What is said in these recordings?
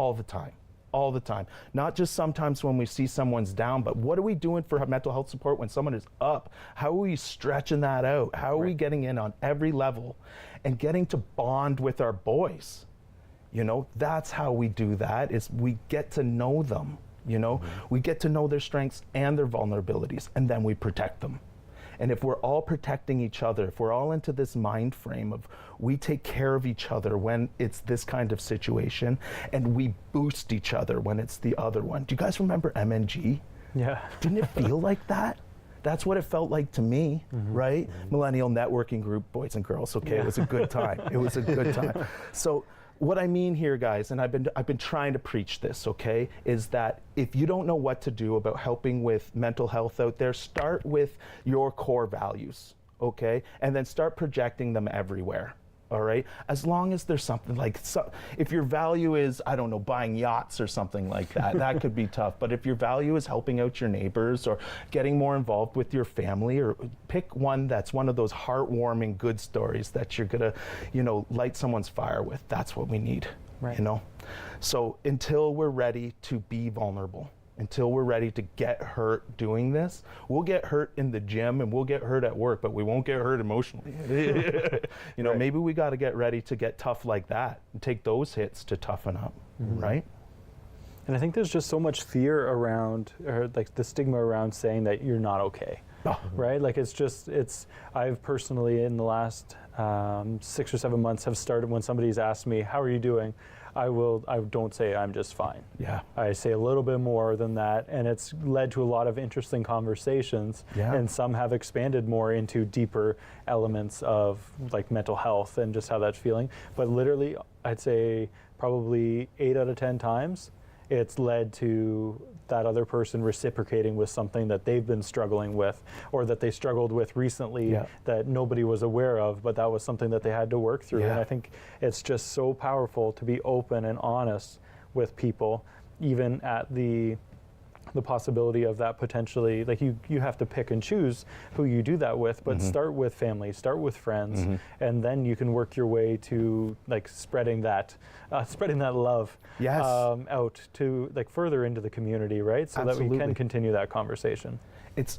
all the time. All the time. Not just sometimes when we see someone's down, but what are we doing for mental health support when someone is up? How are we stretching that out? How are we getting in on every level and getting to bond with our boys? You know, that's how we do that, is we get to know them, you know? We get to know their strengths and their vulnerabilities, and then we protect them. And if we're all protecting each other, if we're all into this mind frame of we take care of each other when it's this kind of situation, and we boost each other when it's the other one. Do you guys remember MNG? Yeah. Didn't it feel like that? That's what it felt like to me, right? Millennial networking group, boys and girls, okay? It was a good time. It was a good time. So what I mean here, guys, and I've been trying to preach this, okay, is that if you don't know what to do about helping with mental health out there, start with your core values, okay? And then start projecting them everywhere. All right, as long as there's something like, if your value is, I don't know, buying yachts or something like that, that could be tough. But if your value is helping out your neighbors or getting more involved with your family, or pick one that's one of those heartwarming good stories that you're gonna, you know, light someone's fire with. That's what we need, you know? So until we're ready to be vulnerable, until we're ready to get hurt doing this, we'll get hurt in the gym and we'll get hurt at work, but we won't get hurt emotionally. You know, maybe we got to get ready to get tough like that and take those hits to toughen up, right? And I think there's just so much fear around, or like the stigma around saying that you're not okay. Right? Like I've personally in the last 6 or 7 months have started, when somebody's asked me, how are you doing? I don't say I'm just fine. Yeah. I say a little bit more than that, and it's led to a lot of interesting conversations. Yeah. And some have expanded more into deeper elements of like mental health and just how that's feeling. But literally, I'd say probably 8 out of 10 times, it's led to that other person reciprocating with something that they've been struggling with, or that they struggled with recently that nobody was aware of, but that was something that they had to work through. And I think it's just so powerful to be open and honest with people, even at the possibility of that potentially, like you have to pick and choose who you do that with, but start with family, start with friends, and then you can work your way to like spreading that love out to like further into the community, right? So that we can continue that conversation. It's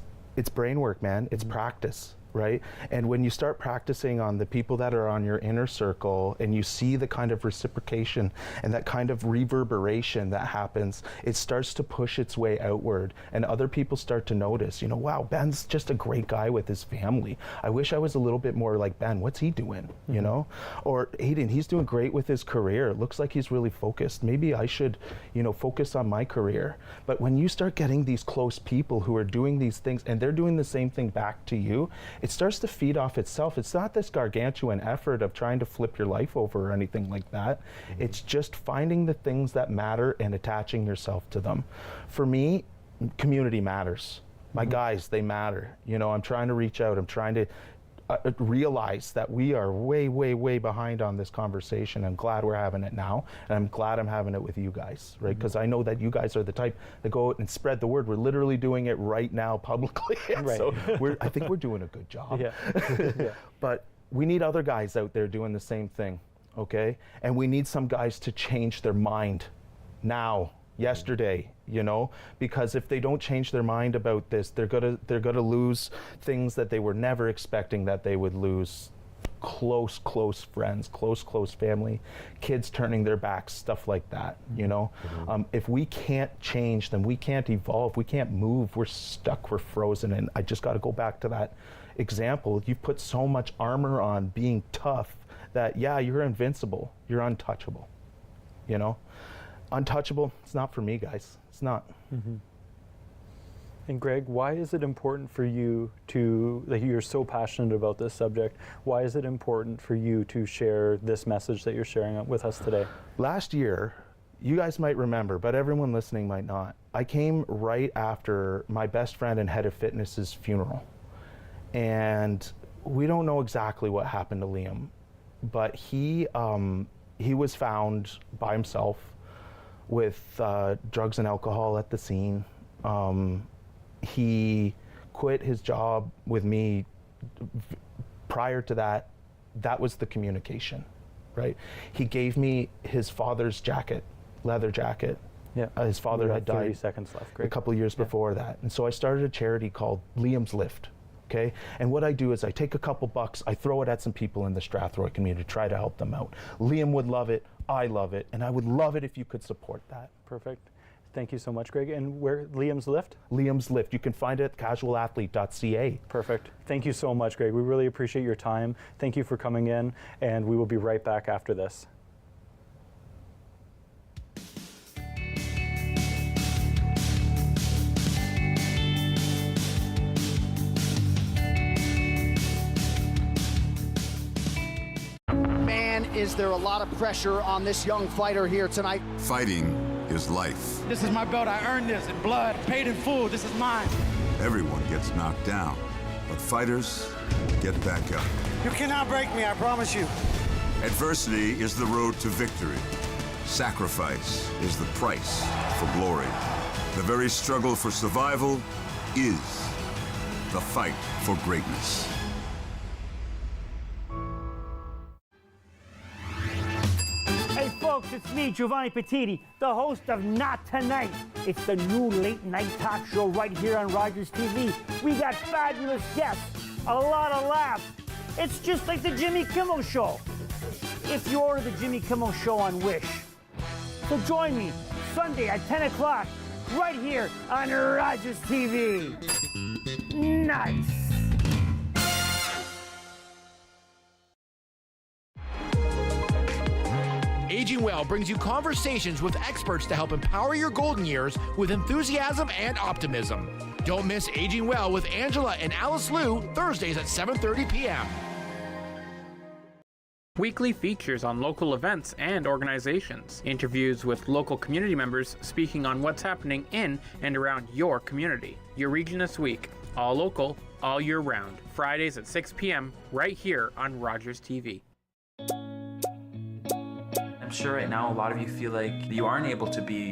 brain work, man. It's practice. Right? And when you start practicing on the people that are on your inner circle, and you see the kind of reciprocation and that kind of reverberation that happens, it starts to push its way outward, and other people start to notice, you know, wow, Ben's just a great guy with his family. I wish I was a little bit more like Ben. What's he doing? You know? Or Aiden, he's doing great with his career. It looks like he's really focused. Maybe I should, you know, focus on my career. But when you start getting these close people who are doing these things, and they're doing the same thing back to you, it starts to feed off itself. It's not this gargantuan effort of trying to flip your life over or anything like that. It's just finding the things that matter and attaching yourself to them. For me, community matters. My guys, they matter. You know, I'm trying to reach out. I'm trying to realize that we are way, way, way behind on this conversation. I'm glad we're having it now, and I'm glad I'm having it with you guys, right? Because I know that you guys are the type that go out and spread the word. We're literally doing it right now publicly. So I think we're doing a good job. But we need other guys out there doing the same thing, okay? And we need some guys to change their mind now, yesterday, you know, because if they don't change their mind about this, they're gonna lose things that they were never expecting that they would lose. Close friends, close family, kids turning their backs, stuff like that, you know. If we can't change, then we can't evolve, we can't move, we're stuck, we're frozen. And I just got to go back to that example. You've put so much armor on being tough that, yeah, you're invincible, you're untouchable, you know. Untouchable, it's not for me, guys. It's not. And Greg, why is it important for you to, like, you're so passionate about this subject, why is it important for you to share this message that you're sharing with us today? Last year, you guys might remember, but everyone listening might not, I came right after my best friend and head of fitness's funeral. And we don't know exactly what happened to Liam, but he was found by himself with drugs and alcohol at the scene. He quit his job with me. Prior to that, that was the communication, right? He gave me his father's jacket leather jacket. Yeah. His father We had have 30 died seconds left. a Great. couple of years before that. And so I started a charity called Liam's Lift. Okay. And what I do is I take a couple bucks, I throw it at some people in the Strathroy community to try to help them out. Liam would love it. I love it. And I would love it if you could support that. Perfect. Thank you so much, Greg. And where Liam's Lift? Liam's Lift. You can find it at casualathlete.ca. Perfect. Thank you so much, Greg. We really appreciate your time. Thank you for coming in, and we will be right back after this. Man, is there a lot of pressure on this young fighter here tonight. Fighting is life. This is my belt. I earned this in blood, paid in full. This is mine. Everyone gets knocked down, but fighters get back up. You cannot break me, I promise you. Adversity is the road to victory. Sacrifice is the price for glory. The very struggle for survival is the fight for greatness. Hey folks, it's me, Giovanni Petiti, the host of Not Tonight. It's the new late night talk show right here on Rogers TV. We got fabulous guests, a lot of laughs. It's just like the Jimmy Kimmel Show. If you order the Jimmy Kimmel Show on Wish. So join me Sunday at 10 o'clock right here on Rogers TV. Nice. Aging Well brings you conversations with experts to help empower your golden years with enthusiasm and optimism. Don't miss Aging Well with Angela and Alice Liu, Thursdays at 7:30 p.m. Weekly features on local events and organizations. Interviews with local community members speaking on what's happening in and around your community. Your region this week. All local, all year round. Fridays at 6 p.m. right here on Rogers TV. I'm sure right now a lot of you feel like you aren't able to be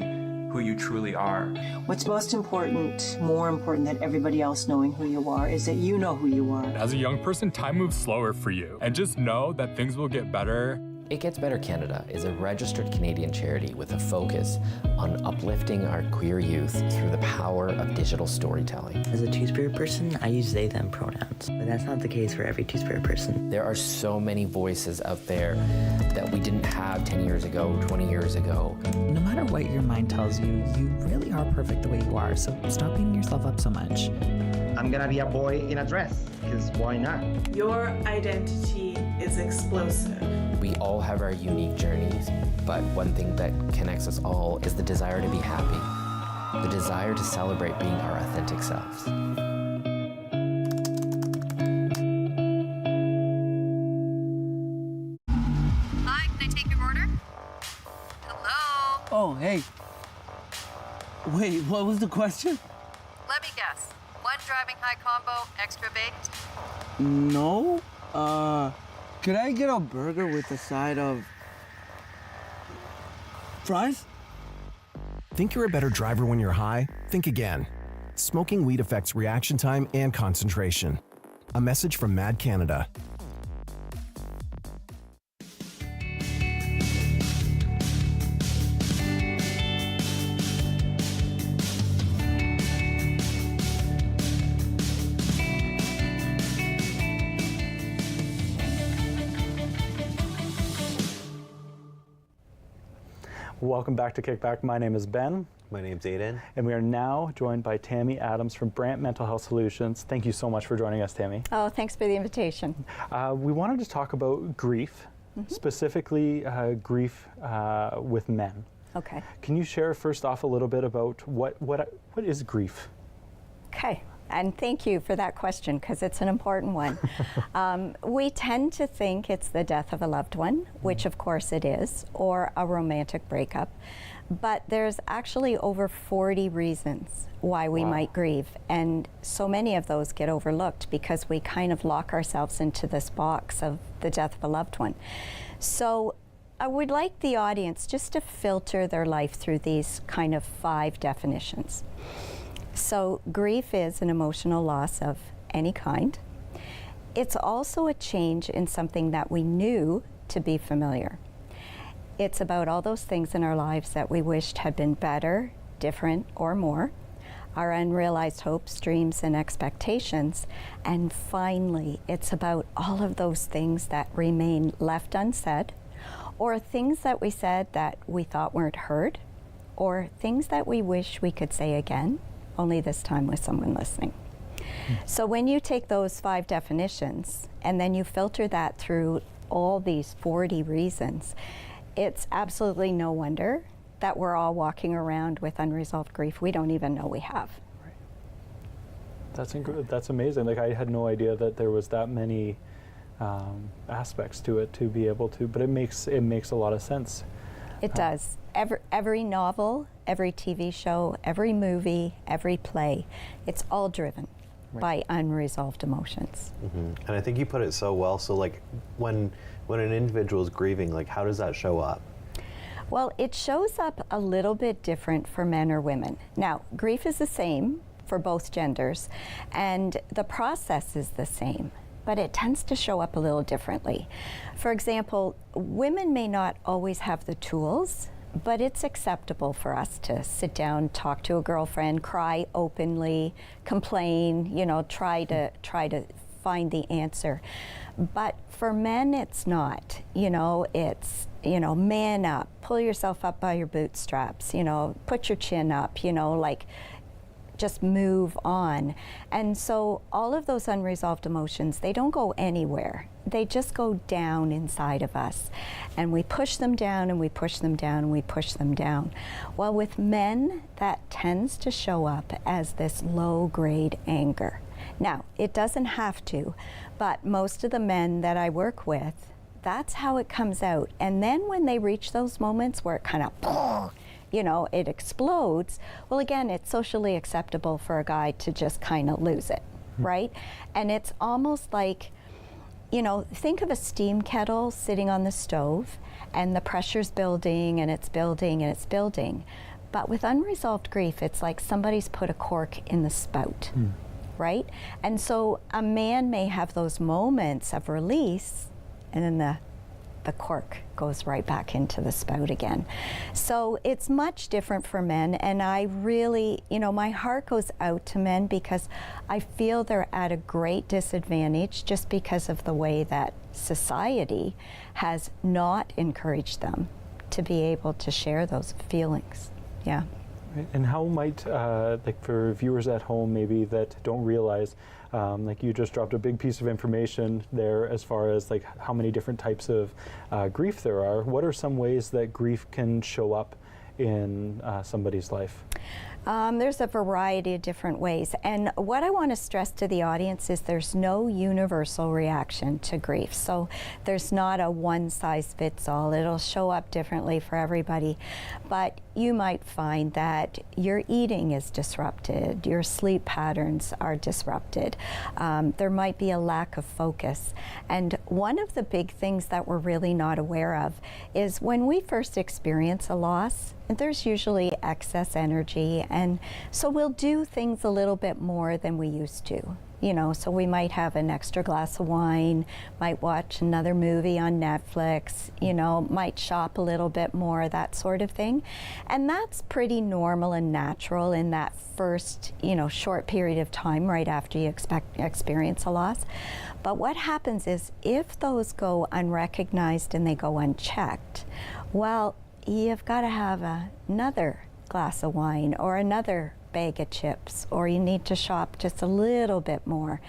who you truly are. What's most important, more important than everybody else knowing who you are, is that you know who you are. As a young person, time moves slower for you. And just know that things will get better. It Gets Better Canada is a registered Canadian charity with a focus on uplifting our queer youth through the power of digital storytelling. As a Two-Spirit person, I use they, them pronouns, but that's not the case for every Two-Spirit person. There are so many voices out there that we didn't have 10 years ago, 20 years ago. No matter what your mind tells you, you really are perfect the way you are, so stop beating yourself up so much. I'm gonna be a boy in a dress, because why not? Your identity is explosive. We all have our unique journeys, but one thing that connects us all is the desire to be happy, the desire to celebrate being our authentic selves. Hi, can I take your order? Hello? Oh, hey. Wait, what was the question? Let me guess. One driving high combo, extra baked? No. Could I get a burger with a side of fries? Think you're a better driver when you're high? Think again. Smoking weed affects reaction time and concentration. A message from Mad Canada. Welcome back to KickBack. My name is Ben. My name's Aiden. And we are now joined by Tammy Adams from Brant Mental Health Solutions. Thank you so much for joining us, Tammy. Oh, thanks for the invitation. We wanted to talk about grief, specifically grief with men. Okay. Can you share first off a little bit about what is grief? Okay. And thank you for that question, because it's an important one. We tend to think it's the death of a loved one, which of course it is, or a romantic breakup. But there's actually over 40 reasons why we might grieve. And so many of those get overlooked because we kind of lock ourselves into this box of the death of a loved one. So I would like the audience just to filter their life through these kind of 5 definitions. So grief is an emotional loss of any kind. It's also a change in something that we knew to be familiar. It's about all those things in our lives that we wished had been better, different, or more, our unrealized hopes, dreams, and expectations. And finally, it's about all of those things that remain left unsaid, or things that we said that we thought weren't heard, or things that we wish we could say again, only this time with someone listening. So when you take those 5 definitions and then you filter that through all these 40 reasons, it's absolutely no wonder that we're all walking around with unresolved grief we don't even know we have. That's amazing. Like, I had no idea that there was that many aspects to it to be able to, but it makes a lot of sense. It does. Every novel, every TV show, every movie, every play, it's all driven by unresolved emotions. And I think you put it so well. So like when an individual is grieving, like how does that show up? Well, it shows up a little bit different for men or women. Now, grief is the same for both genders, and the process is the same, but it tends to show up a little differently. For example, women may not always have the tools, but it's acceptable for us to sit down, talk to a girlfriend, cry openly, complain, you know, try to find the answer. But for men, it's not. You know, it's, you know, man up, pull yourself up by your bootstraps, you know, put your chin up, you know, like just move on. And so all of those unresolved emotions, they don't go anywhere. They just go down inside of us. And we push them down and we push them down and we push them down. Well, with men, that tends to show up as this low-grade anger. Now, it doesn't have to, but most of the men that I work with, that's how it comes out. And then when they reach those moments where it kind of, you know, it explodes, well, again, it's socially acceptable for a guy to just kind of lose it, right? And it's almost like, you know, think of a steam kettle sitting on the stove and the pressure's building and it's building and it's building. But with unresolved grief, it's like somebody's put a cork in the spout, right? And so a man may have those moments of release and then the cork goes right back into the spout again. So it's much different for men, and I really, you know, my heart goes out to men because I feel they're at a great disadvantage just because of the way that society has not encouraged them to be able to share those feelings. Yeah. Right. And how might, like for viewers at home maybe that don't realize, like you just dropped a big piece of information there as far as like how many different types of grief there are. What are some ways that grief can show up in somebody's life? There's a variety of different ways. And what I want to stress to the audience is there's no universal reaction to grief. So there's not a one-size-fits-all. It'll show up differently for everybody. But you might find that your eating is disrupted, your sleep patterns are disrupted. There might be a lack of focus. And one of the big things that we're really not aware of is when we first experience a loss, there's usually excess energy, and so we'll do things a little bit more than we used to. You know, so we might have an extra glass of wine, might watch another movie on Netflix, you know, might shop a little bit more, that sort of thing. And that's pretty normal and natural in that first, you know, short period of time right after you experience a loss. But what happens is if those go unrecognized and they go unchecked, well, you've got to have another glass of wine or another bag of chips, or you need to shop just a little bit more.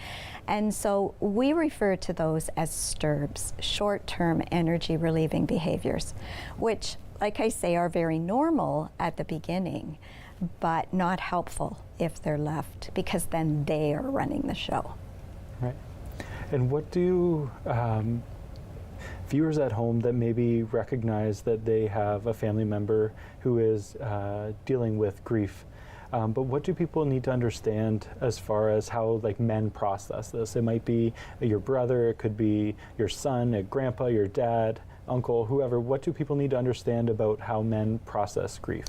And so we refer to those as STRBs, short-term energy relieving behaviors, which, like I say, are very normal at the beginning, but not helpful if they're left, because then they are running the show. Right. And what do viewers at home that maybe recognize that they have a family member who is dealing with grief, but what do people need to understand as far as how like men process this? It might be your brother, it could be your son, a grandpa, your dad, uncle, whoever, what do people need to understand about how men process grief?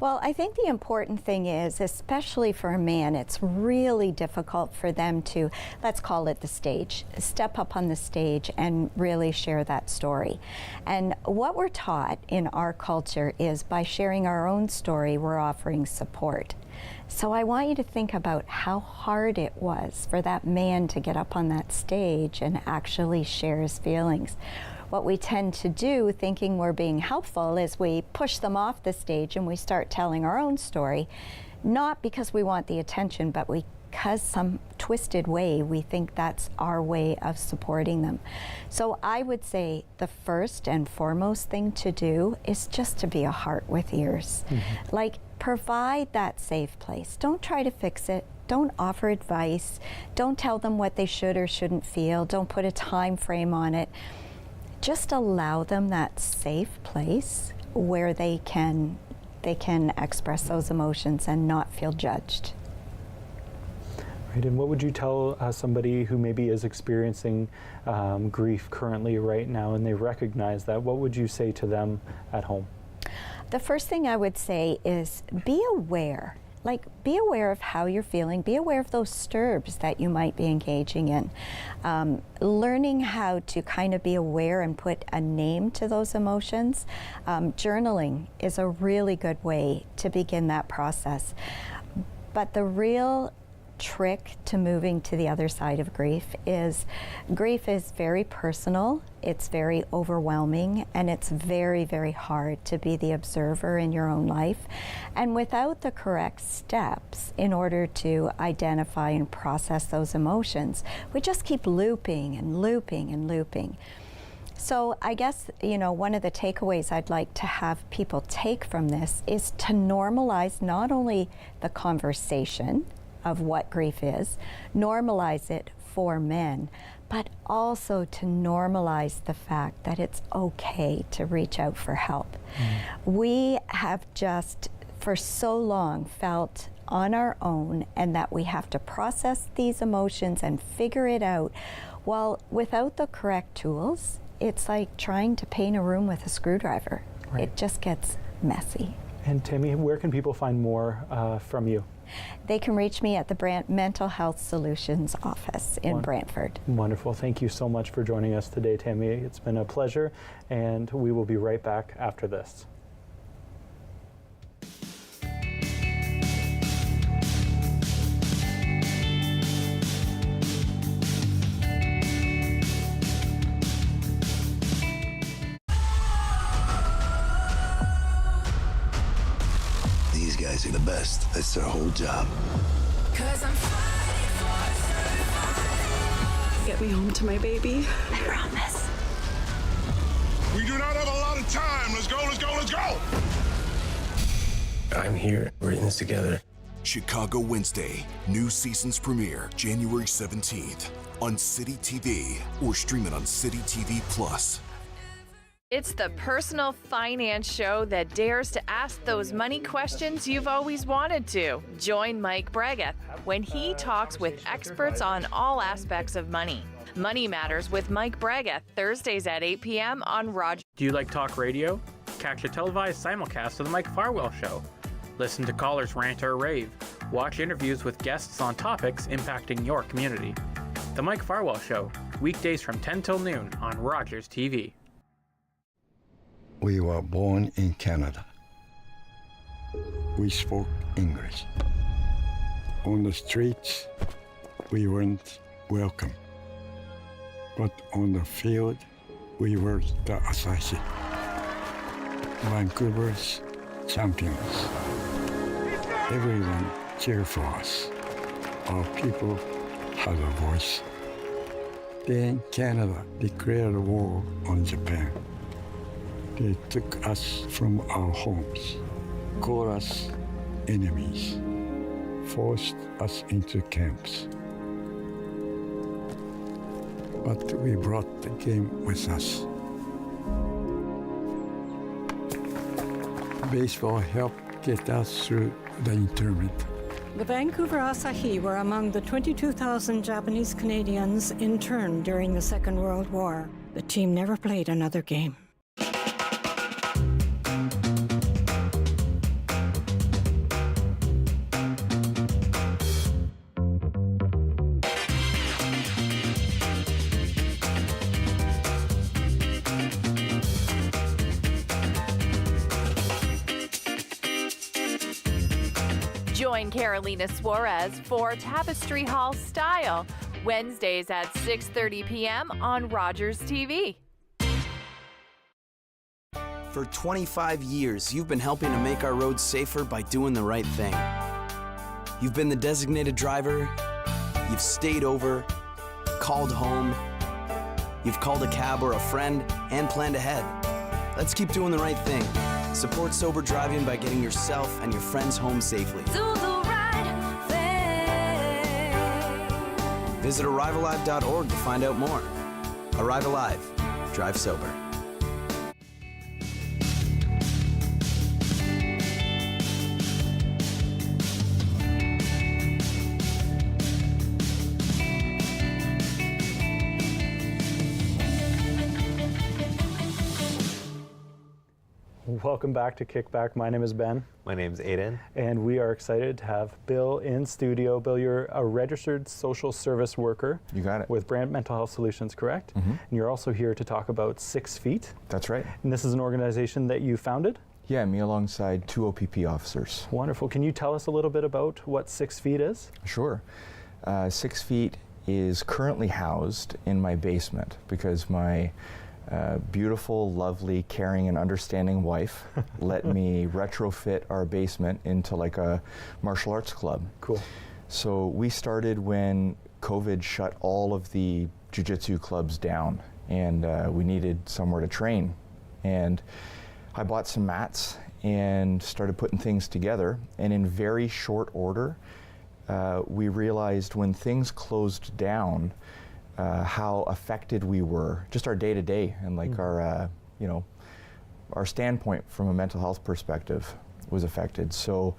Well, I think the important thing is, especially for a man, it's really difficult for them to, let's call it the stage, step up on the stage and really share that story. And what we're taught in our culture is by sharing our own story, we're offering support. So I want you to think about how hard it was for that man to get up on that stage and actually share his feelings. What we tend to do, thinking we're being helpful, is we push them off the stage and we start telling our own story, not because we want the attention, but because some twisted way we think that's our way of supporting them. So I would say the first and foremost thing to do is just to be a heart with ears. Mm-hmm. Like, provide that safe place. Don't try to fix it. Don't offer advice. Don't tell them what they should or shouldn't feel. Don't put a time frame on it. Just allow them that safe place where they can express those emotions and not feel judged. Right, and what would you tell somebody who maybe is experiencing grief currently right now and they recognize that? What would you say to them at home? The first thing I would say is be aware. Like, be aware of how you're feeling. Be aware of those stirbs that you might be engaging in. Learning how to kind of be aware and put a name to those emotions. Journaling is a really good way to begin that process. But the real trick to moving to the other side of grief is very personal, it's very overwhelming, and it's very, very hard to be the observer in your own life. And without the correct steps in order to identify and process those emotions, we just keep looping and looping and looping. So I guess, one of the takeaways I'd like to have people take from this is to normalize not only the conversation of what grief is, normalize it for men, but also to normalize the fact that it's okay to reach out for help. We have just for so long felt on our own and that we have to process these emotions and figure it out. Well, without the correct tools, it's like trying to paint a room with a screwdriver. Right. It just gets messy. And Tammy, where can people find more from you? They can reach me at the Mental Health Solutions office in Brantford. Wonderful. Thank you so much for joining us today, Tammy. It's been a pleasure, and we will be right back after this. These guys are the best. That's their whole job. Get me home to my baby. I promise. We do not have a lot of time. Let's go, let's go, let's go! I'm here. We're in this together. Chicago Wednesday. New seasons premiere January 17th on City TV or stream it on City TV Plus. It's the personal finance show that dares to ask those money questions you've always wanted to. Join Mike Bregueth when he talks with experts on all aspects of money. Money Matters with Mike Bregueth, Thursdays at 8 p.m. on Rogers. Do you like talk radio? Catch a televised simulcast of The Mike Farwell Show. Listen to callers rant or rave. Watch interviews with guests on topics impacting your community. The Mike Farwell Show, weekdays from 10 till noon on Rogers TV. We were born in Canada. We spoke English. On the streets, we weren't welcome. But on the field, we were the Asahi. Vancouver's champions. Everyone cheered for us. Our people had a voice. Then Canada declared war on Japan. They took us from our homes, called us enemies, forced us into camps. But we brought the game with us. Baseball helped get us through the internment. The Vancouver Asahi were among the 22,000 Japanese Canadians interned during the Second World War. The team never played another game. Join Carolina Suarez for Tapestry Hall Style, Wednesdays at 6:30 p.m. on Rogers TV. For 25 years, you've been helping to make our roads safer by doing the right thing. You've been the designated driver, you've stayed over, called home, you've called a cab or a friend, and planned ahead. Let's keep doing the right thing. Support sober driving by getting yourself and your friends home safely. Do the right thing. Visit ArriveAlive.org to find out more. Arrive Alive. Drive sober. Welcome back to KickBack. My name is Ben. My name's Aiden. And we are excited to have Bill in studio. Bill, you're a registered social service worker. You got it. With Brand Mental Health Solutions, correct? Mm-hmm. And you're also here to talk about 6 Feet. That's right. And this is an organization that you founded? Yeah, me alongside 2 OPP officers. Wonderful. Can you tell us a little bit about what 6 Feet is? Sure. 6 Feet is currently housed in my basement because my beautiful, lovely, caring, and understanding wife let me retrofit our basement into like a martial arts club. Cool. So we started when COVID shut all of the jiu-jitsu clubs down, and we needed somewhere to train. And I bought some mats and started putting things together, and in very short order, we realized when things closed down, how affected we were, just our day-to-day, and like our, you know, our standpoint from a mental health perspective was affected. So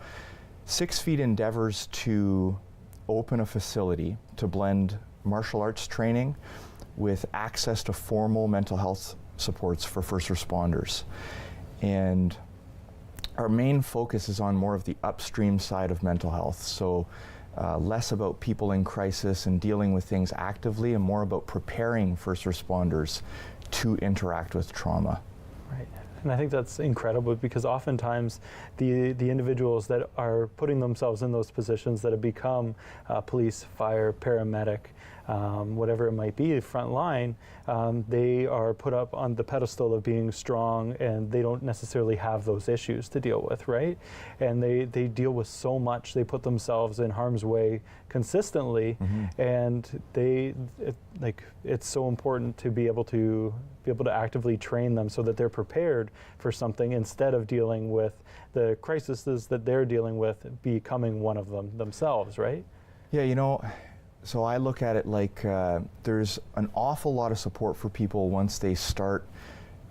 6 Feet endeavors to open a facility to blend martial arts training with access to formal mental health supports for first responders. And our main focus is on more of the upstream side of mental health. So less about people in crisis and dealing with things actively, and more about preparing first responders to interact with trauma. Right. And I think that's incredible because oftentimes the individuals that are putting themselves in those positions that have become police, fire, paramedic, whatever it might be, front line, they are put up on the pedestal of being strong, and they don't necessarily have those issues to deal with, right? And they deal with so much. They put themselves in harm's way consistently, and it's so important to be able to actively train them so that they're prepared for something instead of dealing with the crises that they're dealing with becoming one of them themselves, right? Yeah, you know, so I look at it like there's an awful lot of support for people once they start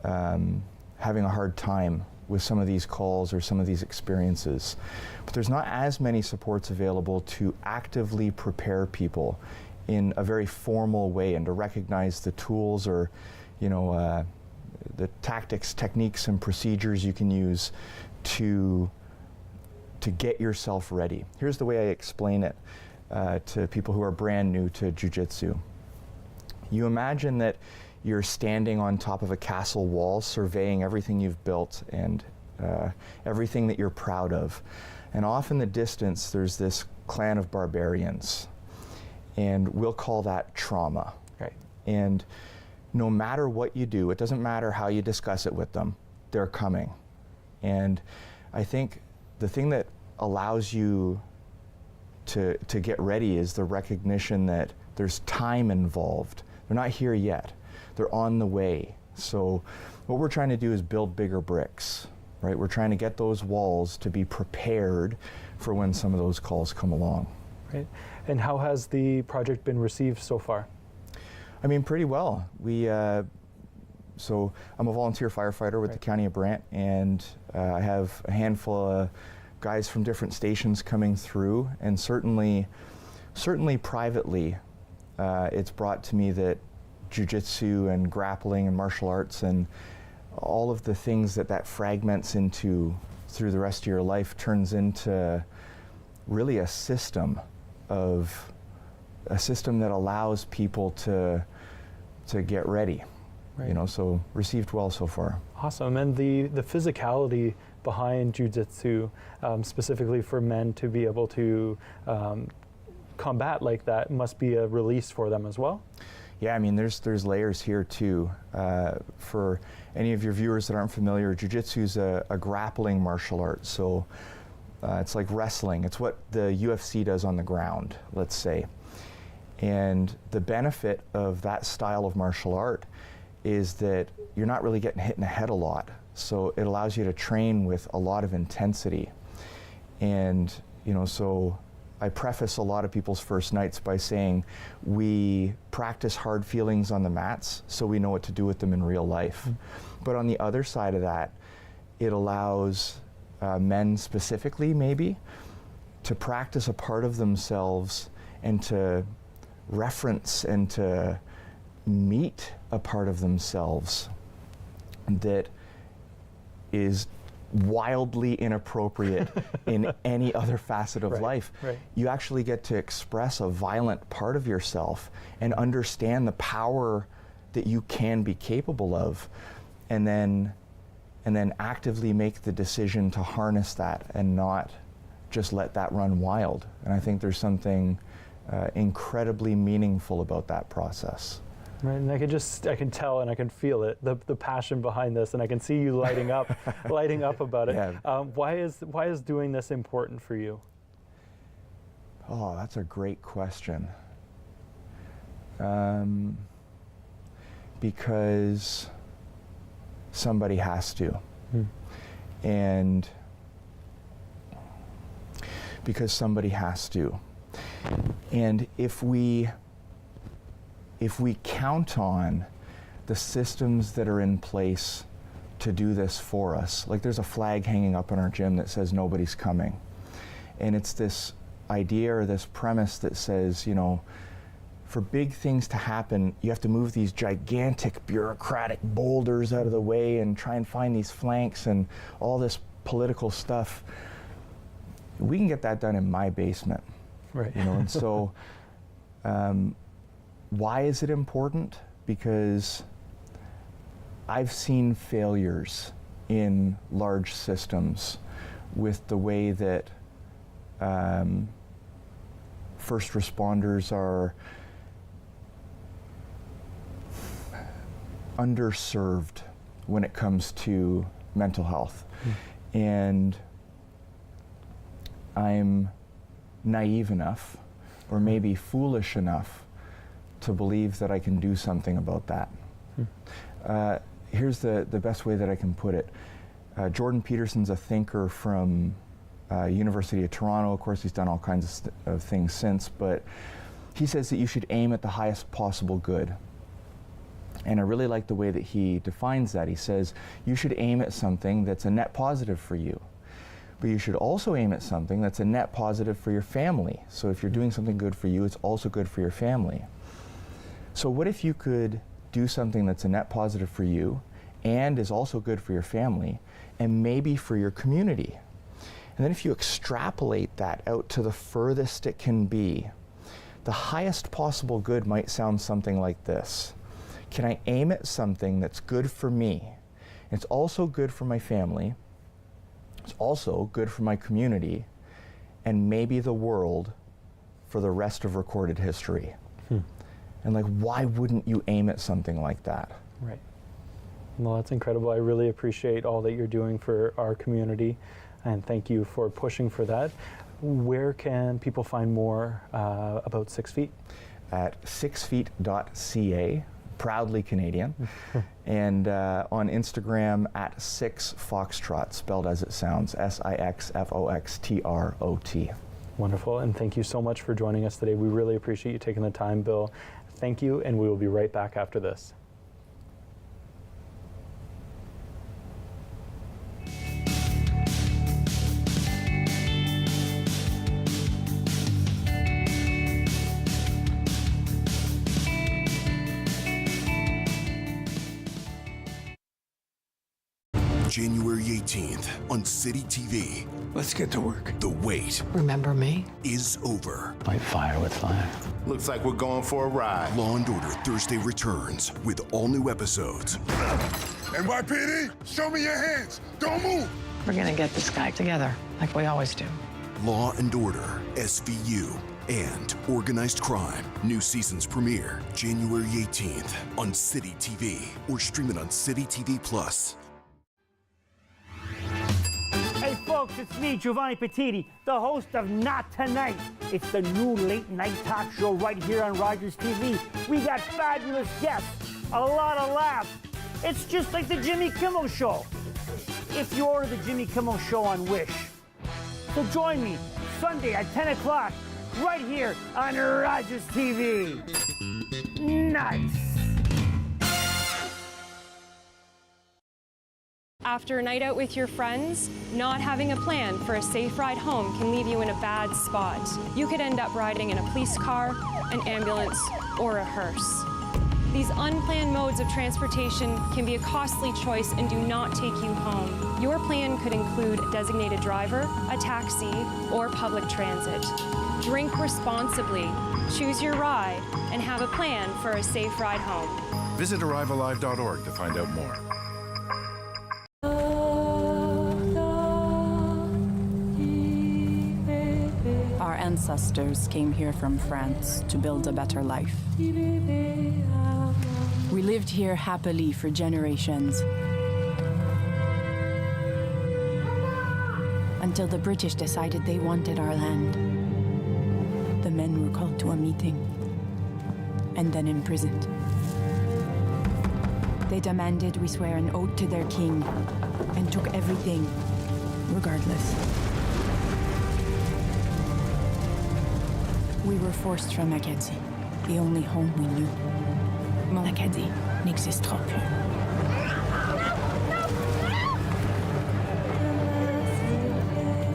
having a hard time with some of these calls or some of these experiences. But there's not as many supports available to actively prepare people in a very formal way and to recognize the tools or, you know, the tactics, techniques, and procedures you can use to get yourself ready. Here's the way I explain it to people who are brand new to jiu-jitsu. You imagine that you're standing on top of a castle wall surveying everything you've built and everything that you're proud of. And off in the distance there's this clan of barbarians, and we'll call that trauma. Right. And no matter what you do, it doesn't matter how you discuss it with them, they're coming. And I think the thing that allows you to get ready is the recognition that there's time involved. They're not here yet. They're on the way. So what we're trying to do is build bigger bricks, right? We're trying to get those walls to be prepared for when some of those calls come along. Right. And how has the project been received so far? I mean, pretty well. So I'm a volunteer firefighter with the County of Brant, and I have a handful of guys from different stations coming through, and certainly privately, it's brought to me that jiu-jitsu and grappling and martial arts and all of the things that fragments into through the rest of your life turns into really a system that allows people to get ready. Right. You know, so received well so far. Awesome. And the physicality behind jiu-jitsu, specifically for men to be able to combat like that must be a release for them as well. Yeah, I mean, there's layers here too. For any of your viewers that aren't familiar, jiu-jitsu is a grappling martial art. So it's like wrestling. It's what the UFC does on the ground, let's say. And the benefit of that style of martial art is that you're not really getting hit in the head a lot. So it allows you to train with a lot of intensity. And, you know, so I preface a lot of people's first nights by saying we practice hard feelings on the mats so we know what to do with them in real life. But on the other side of that, it allows men specifically maybe to practice a part of themselves and to reference and to meet a part of themselves that is wildly inappropriate in any other facet of life. Right. You actually get to express a violent part of yourself and understand the power that you can be capable of, and then actively make the decision to harness that and not just let that run wild. And I think there's something incredibly meaningful about that process. Right, and I can tell and I can feel it, the passion behind this, and I can see you lighting up about it. Yeah. Why is doing this important for you? Oh, that's a great question. Because somebody has to. And because somebody has to. And if we count on the systems that are in place to do this for us, like there's a flag hanging up in our gym that says nobody's coming. And it's this idea or this premise that says, you know, for big things to happen, you have to move these gigantic bureaucratic boulders out of the way and try and find these flanks and all this political stuff. We can get that done in my basement. Right. You know, and so why is it important? Because I've seen failures in large systems with the way that first responders are underserved when it comes to mental health. And I'm naive enough, or maybe foolish enough, to believe that I can do something about that. Here's the best way that I can put it. Jordan Peterson's a thinker from University of Toronto. Of course, he's done all kinds of things since, but he says that you should aim at the highest possible good. And I really like the way that he defines that. He says you should aim at something that's a net positive for you. But you should also aim at something that's a net positive for your family. So if you're doing something good for you, it's also good for your family. So what if you could do something that's a net positive for you and is also good for your family and maybe for your community? And then if you extrapolate that out to the furthest it can be, the highest possible good might sound something like this. Can I aim at something that's good for me? It's also good for my family. It's also good for my community and maybe the world for the rest of recorded history. And like, why wouldn't you aim at something like that? Right. Well, that's incredible. I really appreciate all that you're doing for our community, and thank you for pushing for that. Where can people find more about 6 Feet? At 6feet.ca, proudly Canadian, and on Instagram at 6Foxtrot, spelled as it sounds, SIXFOXTROT. Wonderful, and thank you so much for joining us today. We really appreciate you taking the time, Bill. Thank you, and we will be right back after this. January 18th on City TV. Let's get to work. The wait Remember me? is over. Fight fire with fire. Looks like we're going for a ride. Law & Order Thursday returns with all new episodes. NYPD, show me your hands. Don't move. We're gonna get this guy together, like we always do. Law and Order, SVU, and Organized Crime. New seasons premiere January 18th on City TV or stream it on City TV Plus. Hey folks, it's me, Giovanni Petiti, the host of Not Tonight. It's the new late night talk show right here on Rogers TV. We got fabulous guests, a lot of laughs. It's just like the Jimmy Kimmel Show, if you order the Jimmy Kimmel Show on Wish. So join me Sunday at 10 o'clock right here on Rogers TV. Nice. After a night out with your friends, not having a plan for a safe ride home can leave you in a bad spot. You could end up riding in a police car, an ambulance, or a hearse. These unplanned modes of transportation can be a costly choice and do not take you home. Your plan could include a designated driver, a taxi, or public transit. Drink responsibly, choose your ride, and have a plan for a safe ride home. Visit arrivealive.org to find out more. Our ancestors came here from France to build a better life. We lived here happily for generations. Until the British decided they wanted our land. The men were called to a meeting and then imprisoned. They demanded we swear an oath to their king and took everything, regardless. We were forced from Acadie, the only home we knew. Mon Acadie n'existera plus.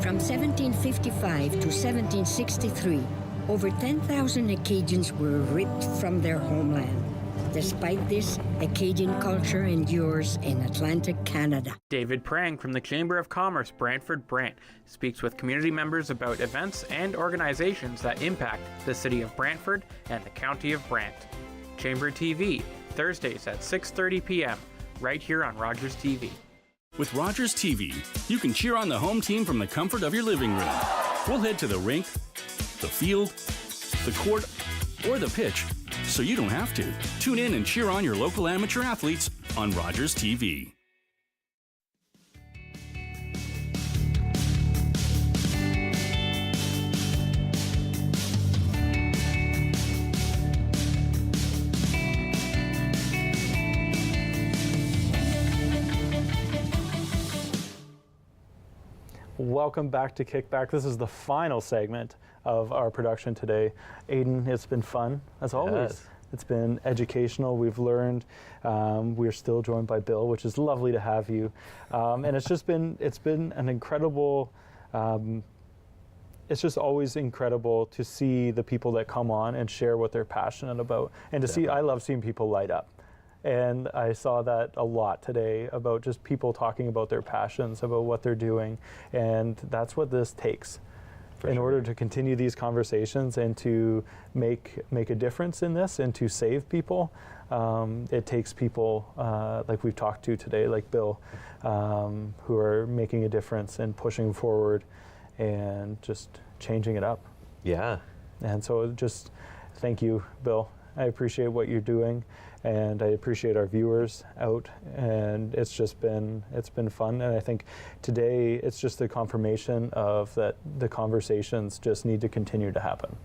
From 1755 to 1763, over 10,000 Acadians were ripped from their homeland. Despite this, Acadian culture endures in Atlantic Canada. David Prang from the Chamber of Commerce Brantford Brant speaks with community members about events and organizations that impact the city of Brantford and the county of Brant. Chamber TV, Thursdays at 6:30 p.m., right here on Rogers TV. With Rogers TV, you can cheer on the home team from the comfort of your living room. We'll head to the rink, the field, the court, or the pitch, so you don't have to. Tune in and cheer on your local amateur athletes on Rogers TV. Welcome back to KickBack. This is the final segment of our production today. Aiden, it's been fun, as always. Yes. It's been educational. We've learned. We're still joined by Bill, which is lovely to have you. And it's been an incredible, it's just always incredible to see the people that come on and share what they're passionate about. And to see, I love seeing people light up. And I saw that a lot today about just people talking about their passions, about what they're doing. And that's what this takes in order to continue these conversations and to make a difference in this and to save people. It takes people like we've talked to today, like Bill, who are making a difference and pushing forward and just changing it up. Yeah. And so just thank you, Bill. I appreciate what you're doing. And I appreciate our viewers out, and it's been fun. And I think today it's just a confirmation of that the conversations just need to continue to happen.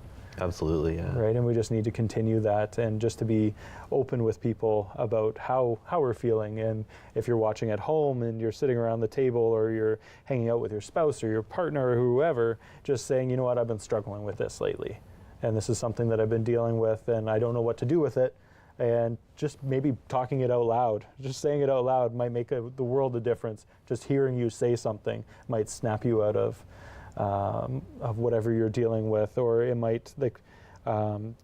Absolutely, yeah. Right, and we just need to continue that, and just to be open with people about how we're feeling. And if you're watching at home and you're sitting around the table, or you're hanging out with your spouse or your partner or whoever, just saying, you know what, I've been struggling with this lately, and this is something that I've been dealing with, and I don't know what to do with it. And just maybe talking it out loud, just saying it out loud might make the world a difference. Just hearing you say something might snap you out of whatever you're dealing with, or it might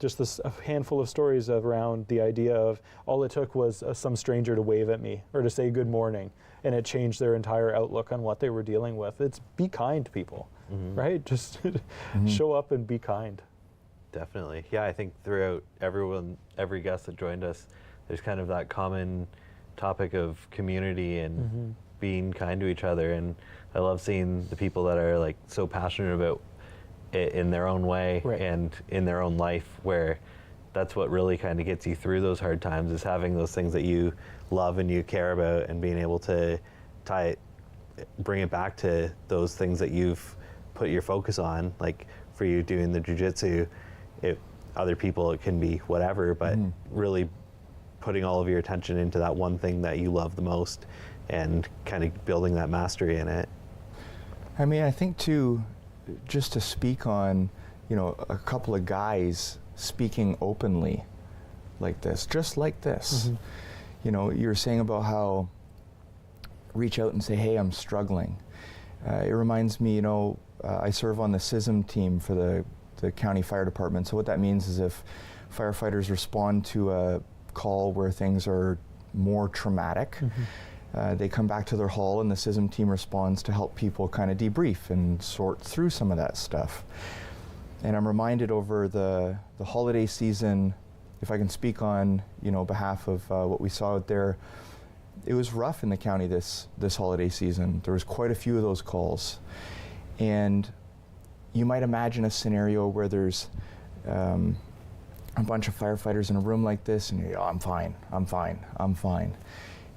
just a handful of stories around the idea of all it took was some stranger to wave at me or to say good morning, and it changed their entire outlook on what they were dealing with. It's be kind to people, right? Just show up and be kind. Definitely. Yeah, I think throughout every guest that joined us, there's kind of that common topic of community and being kind to each other. And I love seeing the people that are like so passionate about it in their own way and in their own life, where that's what really kind of gets you through those hard times, is having those things that you love and you care about, and being able to bring it back to those things that you've put your focus on. Like for you doing the jiu-jitsu, other people it can be whatever, but really putting all of your attention into that one thing that you love the most and kind of building that mastery in it. I mean, I think too, just to speak on, you know, a couple of guys speaking openly like this, just like this. You know, you were saying about how reach out and say, hey, I'm struggling. It reminds me, you know, I serve on the CISM team for the county fire department. So what that means is if firefighters respond to a call where things are more traumatic, they come back to their hall and the CISM team responds to help people kind of debrief and sort through some of that stuff. And I'm reminded over the holiday season, if I can speak on, you know, behalf of what we saw out there, it was rough in the county this holiday season. There was quite a few of those calls. And you might imagine a scenario where there's a bunch of firefighters in a room like this, and I'm fine.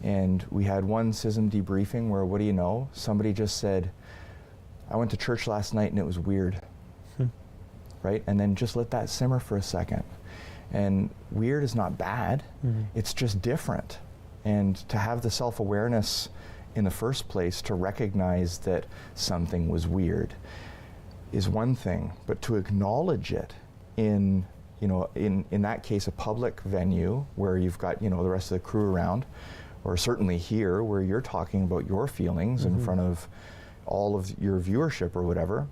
And we had one CISM debriefing where, what do you know, somebody just said, I went to church last night and it was weird. Right? And then just let that simmer for a second. And weird is not bad, it's just different. And to have the self-awareness in the first place to recognize that something was weird is one thing, but to acknowledge it in, you know, in that case, a public venue where you've got, you know, the rest of the crew around, or certainly here where you're talking about your feelings in front of all of your viewership or whatever,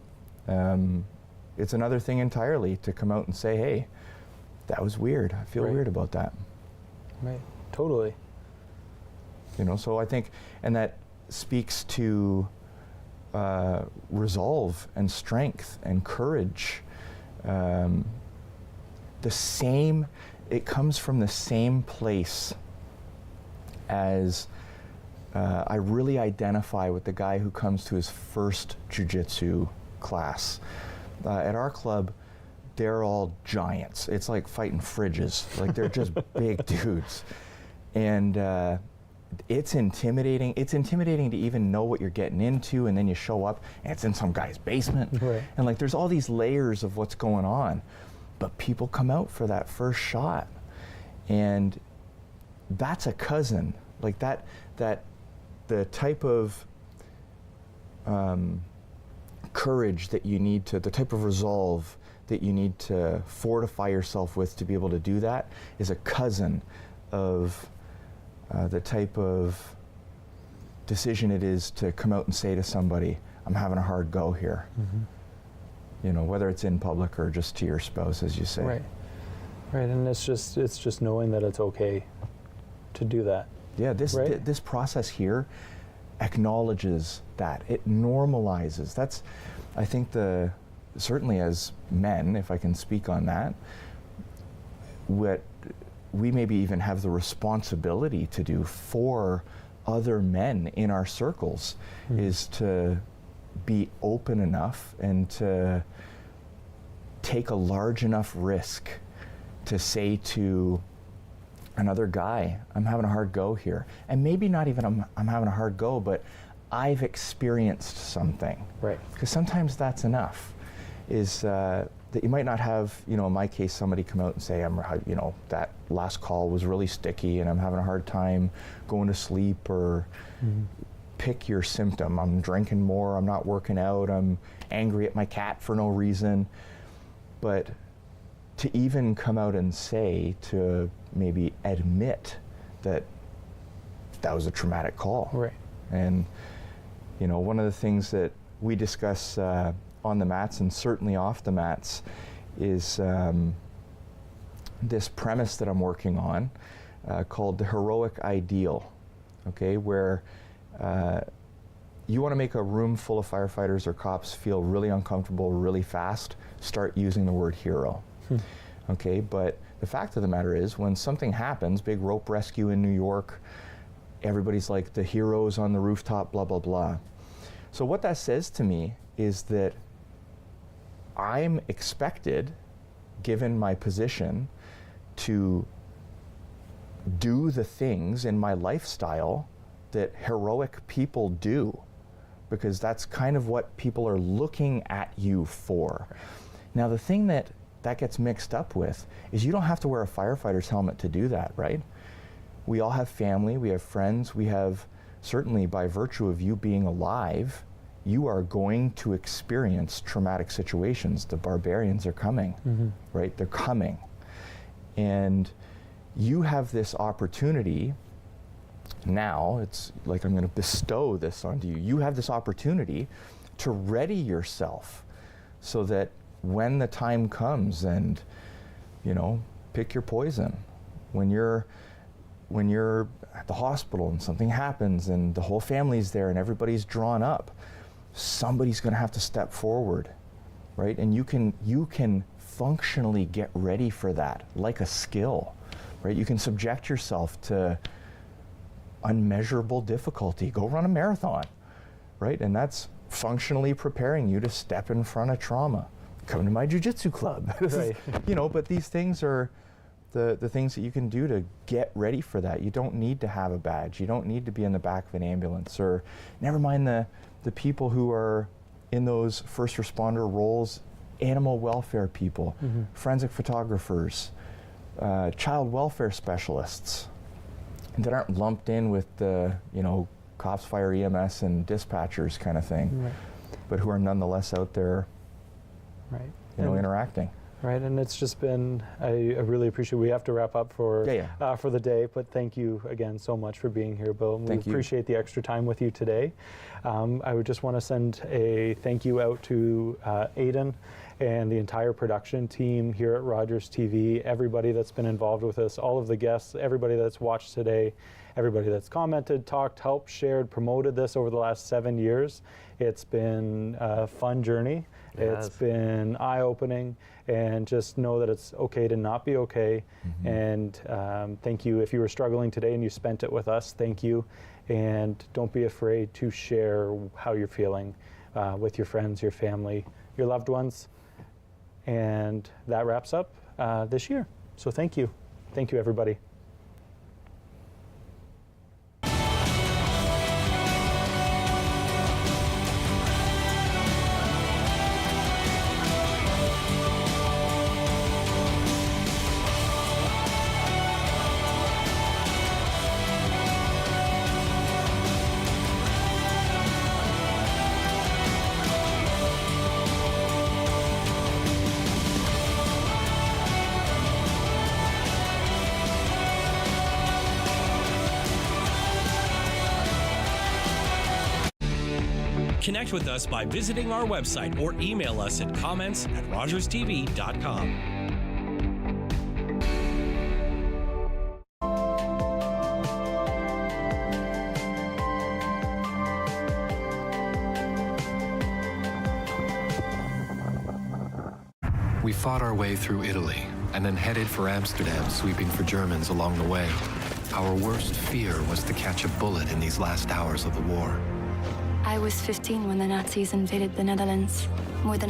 it's another thing entirely to come out and say, hey, that was weird. I feel weird about that. Right, totally. You know, so I think, and that speaks to resolve and strength and courage. It comes from the same place as I really identify with the guy who comes to his first jiu-jitsu class. At our club, they're all giants. It's like fighting fridges. Like they're just big dudes. And it's intimidating. It's intimidating to even know what you're getting into, and then you show up and it's in some guy's basement. And like there's all these layers of what's going on. But people come out for that first shot. And that's a cousin. Like that the type of courage that you need to, the type of resolve that you need to fortify yourself with to be able to do that is a cousin of the type of decision it is to come out and say to somebody, I'm having a hard go here. You know, whether it's in public or just to your spouse, as you say. Right, and it's just knowing that it's okay to do that. Yeah, this process here acknowledges that. It normalizes. That's, I think, certainly as men, if I can speak on that, what we maybe even have the responsibility to do for other men in our circles is to be open enough and to take a large enough risk to say to another guy, I'm having a hard go here. And maybe not even I'm having a hard go, but I've experienced something. Right. Because sometimes that's enough. Is that you might not have, you know, in my case, somebody come out and say, you know, that last call was really sticky and I'm having a hard time going to sleep, or pick your symptom. I'm drinking more, I'm not working out, I'm angry at my cat for no reason. But to even come out and say, to maybe admit that that was a traumatic call. Right. And, you know, one of the things that we discuss on the mats and certainly off the mats is this premise that I'm working on called the heroic ideal, okay, where you want to make a room full of firefighters or cops feel really uncomfortable really fast, start using the word hero. Okay, but the fact of the matter is, when something happens, big rope rescue in New York, everybody's like, the heroes on the rooftop, blah, blah, blah. So what that says to me is that I'm expected, given my position, to do the things in my lifestyle that heroic people do, because that's kind of what people are looking at you for. Now, the thing that gets mixed up with is you don't have to wear a firefighter's helmet to do that, right? We all have family, we have friends, we have, certainly by virtue of you being alive, you are going to experience traumatic situations. The barbarians are coming, right? They're coming. And you have this opportunity now, it's like I'm going to bestow this onto you. You have this opportunity to ready yourself so that when the time comes and, you know, pick your poison. When you're at the hospital and something happens and the whole family's there and everybody's drawn up, somebody's going to have to step forward, right? And you can functionally get ready for that like a skill, right? You can subject yourself to unmeasurable difficulty. Go run a marathon, right? And that's functionally preparing you to step in front of trauma. Come to my jiu-jitsu club. Right. You know, but these things are the things that you can do to get ready for that. You don't need to have a badge. You don't need to be in the back of an ambulance, or never mind the people who are in those first responder roles, animal welfare people, forensic photographers, child welfare specialists that aren't lumped in with the, you know, cops, fire, EMS, and dispatchers kind of thing, Right. but who are nonetheless out there, right, you know, interacting. Right, and it's just been, I really appreciate, we have to wrap up for the day, but thank you again so much for being here, Bill. We appreciate the extra time with you today. I would just want to send a thank you out to Aidan and the entire production team here at Rogers TV, everybody that's been involved with us, all of the guests, everybody that's watched today, everybody that's commented, talked, helped, shared, promoted this over the last 7 years. It's been a fun journey. It's been eye-opening, and just know that it's okay to not be okay. And thank you. If you were struggling today and you spent it with us, thank you. And don't be afraid to share how you're feeling with your friends, your family, your loved ones. And that wraps up this year. So thank you. Thank you, everybody. Connect with us by visiting our website or email us at comments@rogerstv.com. We fought our way through Italy and then headed for Amsterdam, sweeping for Germans along the way. Our worst fear was to catch a bullet in these last hours of the war. I was 15 when the Nazis invaded the Netherlands. More than